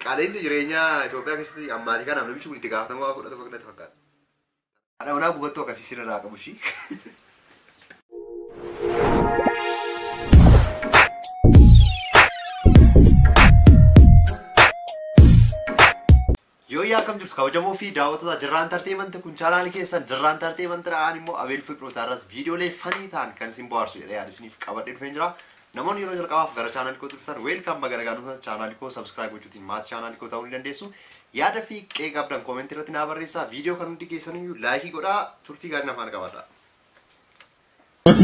Qaala'insi jireenyaa Itoophiyaa keessatti ammaatii kana namichi kun itti gaafatamaa fudhatu fakkaata. Ana manaa buufattuu akkasii sirraa qabu ishii. Yoo akkam jirtu kabajamoo fi daawwattoota Jirraa Entertainment kun chaanaali keessan Jirraa Entertainment ra'aan immoo Abeel Fiqirootaa irras viidiyoolee fanii ta'an kan isin bohaarsu jedhee yaadisiniif qabadhee dhufee jira. Namoonni yeroo jalqabaaf gara chaanaali koo dhuftan weelkaam magaraagaanota chaanaali koo subscribe gochuutiin maatii chaanaali koo ta'uu ni dandeessu. Yaada fi qe'ee qabdan koomentii irratti naa barreessaa. Viidiyoo kan hundi keessan iyyuu laayikii godhaa. Turtii gaarii nafaan qabaadha.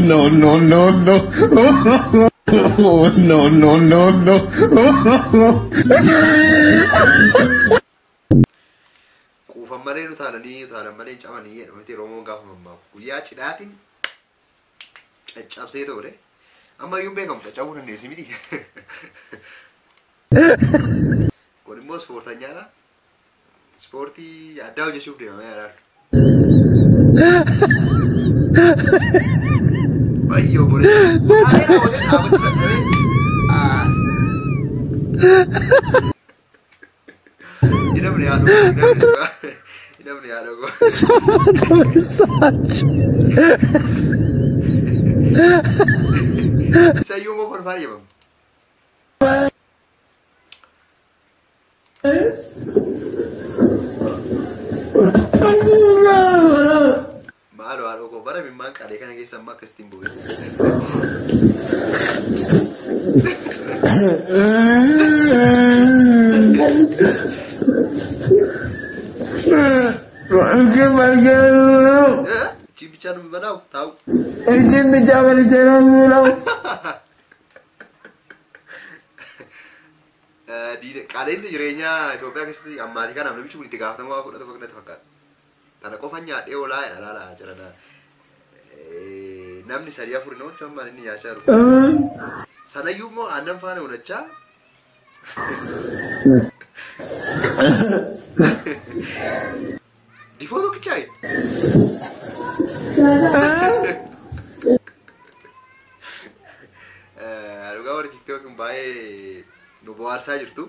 No. No. Kuufan malee utaalan malee camanii jedhamte Oromoon gaafa mammaaku. Guyyaa cidhaatiin caccabsee toore. Amma iyyuu beekamu caccabuu dandeessi miti. Kun immoo ispoortanyaadha. Ispoortii addaa hojjechuuf deemamee yaadaadha. Baay'ee obboleessa. Kutaalee waliin dhaabachuu danda'ee. Inamni yaaduu. Isayyuu moo kolfaa deemamu? Maaloo koo bara mimmaan qalee kana keessa amma akkasitti hin bu'e. Bicara menau tahu. Bicara menau. Di qaala'insi jireenyaa Itoophiyaa keessatti ammaatii kana namichi kun itti gaafatamaa fudhatu fakkaata. Tana qofa nyaadhee olaa ilaalaa jira. Namni sadii afur inni hojii amma inni nyaachaa jiru. Sanayyuu immoo aannan faana hunachaa. Di foto kicaayi. Dhugaa warri TikTok baay'ee nu bohaarsaa jirtu.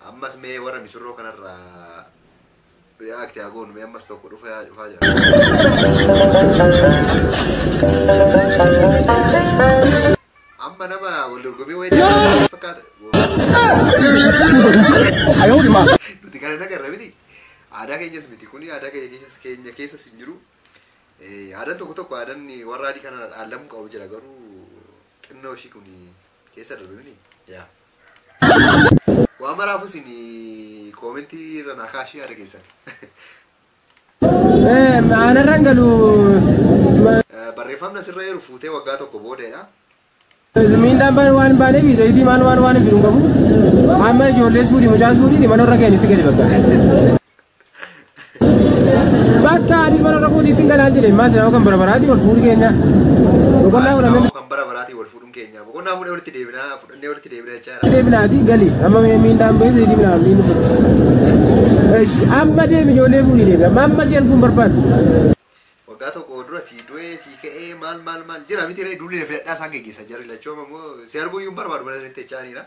Ammas mee warra misirroo kanarraa react agoon mee ammas tokko dhufaa jira. Amma nama wal dorgommii wayii fakkaata. Nuti kana nagarra miti. Aadaa keenyas miti kuni aadaa keenya keessas hin jiru. Aadaan tokko aadaan warra adii kana dhaalamuu qabu jira garuu xinnoo ishii kuni keessa darbe miti. Waan maraafuu isin koomentii irra naa kaashii yaada keessan. Aanarraan galu. Barreeffamni asirra jiru fuutee waggaa tokko booda'edha. Miindaan waan baanee fi zayitii waan hin fidu qabu. Amma ijoollee suudii mucaa suudii mana irra keenyatti gadi bakka. Bakka adis mana irra fuudhiitti galaan jedhee maas nama kan barabaraati wal fuudhu keenya. Boqonnaa fudhannee. Kan barabaraati wal fuudhuun keenya. Boqonnaa fudhannee walitti deebinaa jechaadha. Deebinaati gali amma miindaan bahee zayitii minaa miindu fudhu. Amma deemi ijoollee fuudhii deebi amma si arguun barbaadu. Waggaa tokko dura si du'ee si ka'ee maal jira miti ree duullee filadhaa isaan geggeessa jarri lachooma immoo si arguu iyyuu barbaadu mana itti jechaanidha.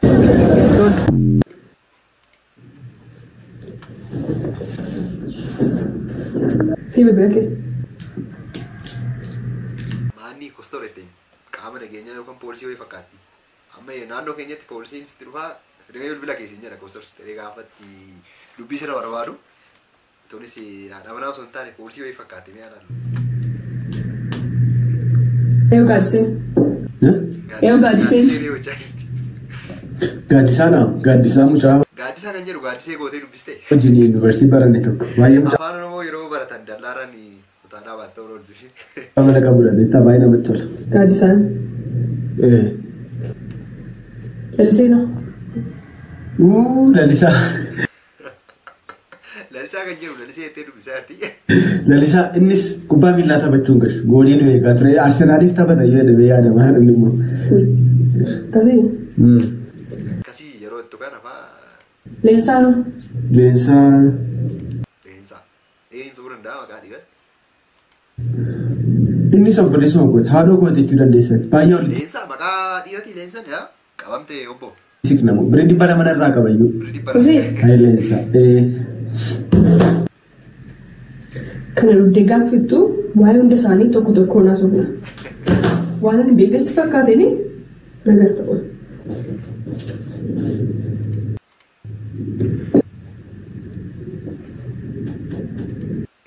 Fiibe beekee. Maanni kostooretti qaama nageenyaa yookaan poolisii wayii fakkaatti. Amma naannoo keenyatti poolisiin sitti dhufaa fidamee bilbila keessa hin jedha kostoorsitti gaafatti dubbii sirra barbaadu. Tunis haadha manaa osoo hin taane poolisii wayii fakkaatti mi'a naan. Eeyyuu gaaddisee. Gaaddisaa mucaa. Gaaddisaa kan jedhu gaaddisee gootee dubbistee. Wajjin yuunivarsiitii baranne tokko. Afaan Oromoo yeroo baratan dallaaraan kutaadhaa baattee ol oolchu. Amala qabudha beektaa baay'ee namatti tola. Gaaddisaan. Laliseena. Lalisaa. Lalisaa kan jedhu lalisee jettee dubbisaa jirti. Lalisaa innis kubbaa miillaa taphachuun gashu goolii nu eegaa ture Arsenaaliif taphata jedhamee yaadama inni immoo. Kasii. Kasii yeroo itti kan afaa. Leensaano. Leensaa. Eenyu ta'uu danda'a maqaa dhiirratti. Inni obboleessa obboo haadhoo koo jechuu dandeessan baay'ee ol. Leensaa maqaa dhiirati leensan yaa qabamte obbo. Siknamu. Berarti pada mana raka bayu? Kasih. Ailensa. Kana dubde gaaffitu waa'ee hunda isaanii tokko tokkoon haasofna. Waan ani beekasti fakkaateni nagar ta'u.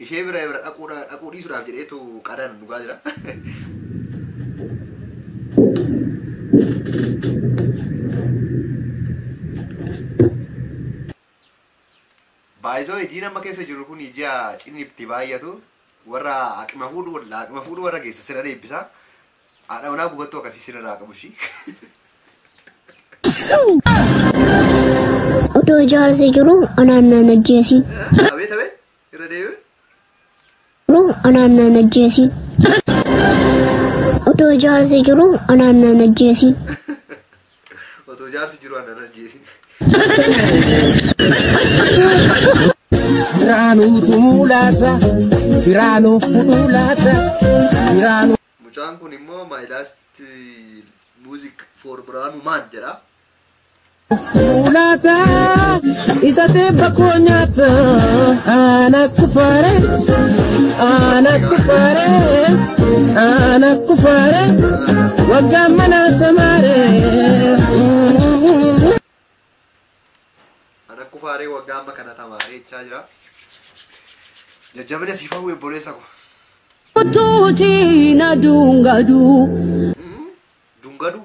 Ishee bira dhaquu dhiisuudhaaf jedheetu qadaan dhugaa jira. Baay'isoo ijii nama keessa jiru kun ija cinni itti baay'atu warra aqima fuudhu warra keessa sirra deebisa. Haadha manaa gubattoo akkasii sirraa qabu ishii. Otoo ijaarsi jiru anaan ajjeesi. Abeet irra deebi'e. Anaan ajjeesi. Otoo ijaarsi jiru anaan ajjeesi. Otoo ijaarsi jiru anaan ajjeesi. Biranu tumulata, biranu tumulata, biranu. Mucaan kun immoo my last music for Biranu Man jedha. Tumulata, isa tebba konyata, anak kufare, wagamana samare. Kufaaree waggaa amma kana tamaaree jechaa jira. Jajjabina siifaa bu'e boleessa ko. Tuuti na dungadu. Dungadu.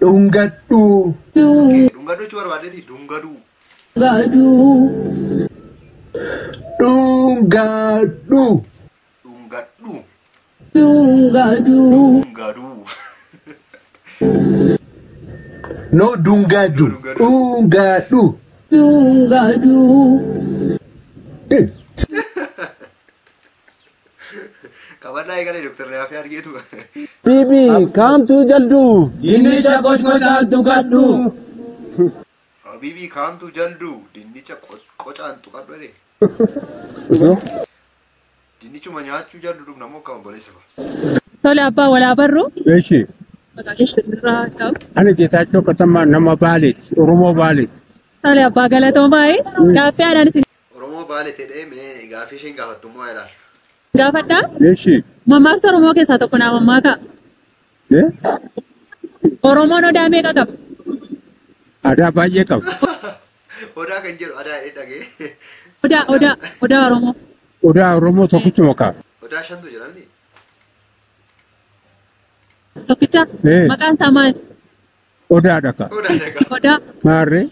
Dungadu. Dungadu jechuun barbaadeeti dungadu. Dungadu. Dungadu. Dungadu. Dungadu. Dungadu. No dungadu. Dungadu. Dungadu. Kabarraa eegalee Dr. Raafii argeetu. Bibi, kamtu jaldu. Dinnicha qocaan tuqadhu. Bibi kamtu jaldu. Dinnicha qocaan tuqadhu jedhe. Dinnichuma nyaachuu jaldu namoo akkam boleessa ko. Tole abbaa walaa barru. Eeshi. Ani Geetaachoo Katamaa nama Baaleeti, Oromoo Baaleeti. Tole abbaa galatoomaa gaaffii aadaan isin. Oromoo Baale ta'ee mee gaaffii isheen gaafattummoo jedha. Gaafadhaa? Eeshi. Mammaaksa Oromoo keessaa tokko naa mammaakaa. Oromoon odaa meeqa qaba? Aadaa baay'ee qaba. Odaa kan jedhu aadaa dhagee. Odaa Oromoo. Odaa Oromoo tokkichuma qaba. Odaa shantu jira miti. Tokkicha maqaan isaa maal? Odaa dhaqa. Odaa. Maarree.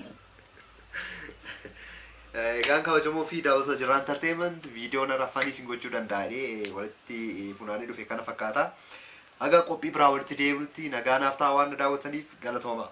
Egaan kabajamoo fi daawwattoota Jirraa Entertainment viidiyoon rafanii isin gochuu danda'anii walitti funaanee dhufe kana fakkaata. Haga qophii biraa walitti deebinutti nagaa naaf ta'aa waan daawwattaniif galatoomaa.